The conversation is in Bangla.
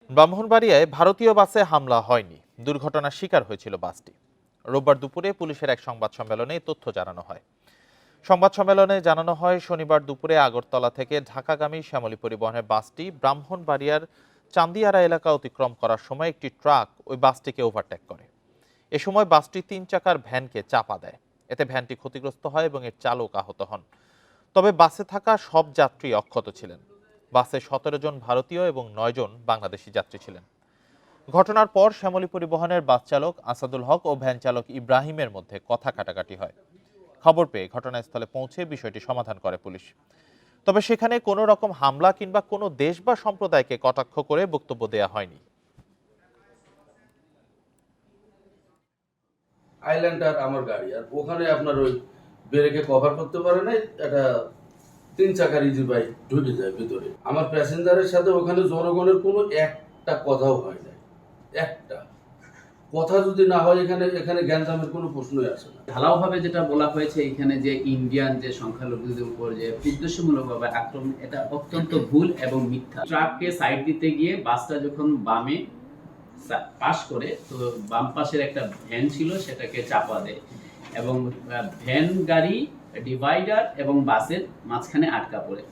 ব্রাহ্মণবাড়িয়ায় ভারতীয় বাসে হামলা হয়নি, দুর্ঘটনার শিকার হয়েছিল বাসটি। রোববার দুপুরে পুলিশের এক সংবাদ সম্মেলনে এই তথ্য জানানো হয়। সংবাদ সম্মেলনে জানানো হয়, শনিবার দুপুরে আগরতলা থেকে ঢাকাগামী শ্যামলী পরিবহনের বাসটি ব্রাহ্মণবাড়িয়ার চান্দিয়ারা এলাকা অতিক্রম করার সময় একটি ট্রাক ওই বাসটিকে ওভারটেক করে। এ সময় বাসটি ৩ চাকার ভ্যানকে চাপা দেয়। এতে ভ্যানটি ক্ষতিগ্রস্ত হয় এবং এর চালক আহত হন। তবে বাসে থাকা সব যাত্রী অক্ষত ছিলেন। বাসে ১৭ জন ভারতীয় এবং ৯ জন বাংলাদেশি যাত্রী ছিলেন। ঘটনার পর শ্যামলী পরিবহনের বাস চালক আসাদুল হক ও ভ্যান চালক ইব্রাহিমের মধ্যে কথা কাটাকাটি হয়। খবর পেয়ে ঘটনাস্থলে পৌঁছে বিষয়টি সমাধান করে পুলিশ। তবে সেখানে কোনো রকম হামলা কিংবা কোনো দেশ বা সম্প্রদায়কে কটাক্ষ করে বক্তব্য দেয়া হয়নি। আইল্যান্ডার আমার গাড়ি, আর ওখানে আপনার ওই ব্রেকে কভার করতে পারে নাই, একটা 3 চাকার ইজি বাইক ঢুকে যায় ভিতরে। আমার প্যাসেঞ্জারের সাথে ওখানে জনগণের কোনো একটা কথাও হয় নাই। একটা কথা যদি না হয়, এখানে গ্যাঞ্জামের কোনো প্রশ্নই আসে না। ঢালাওভাবে যেটা বলা হয়েছে এখানে, যে ইন্ডিয়ান যে সংখ্যালঘুদের উপর যে উদ্দেশ্যমূলকভাবে আক্রমণ, এটা অত্যন্ত ভুল এবং মিথ্যা। ট্রাককে সাইড দিতে গিয়ে বাসটা যখন বামে পাশ করে, তো বাম পাশের একটা ভ্যান ছিল সেটাকে চাপা দেয় এবং ভ্যান গাড়ি ডিভাইডার এবং বাসের মাঝখানে আটকা পড়ে।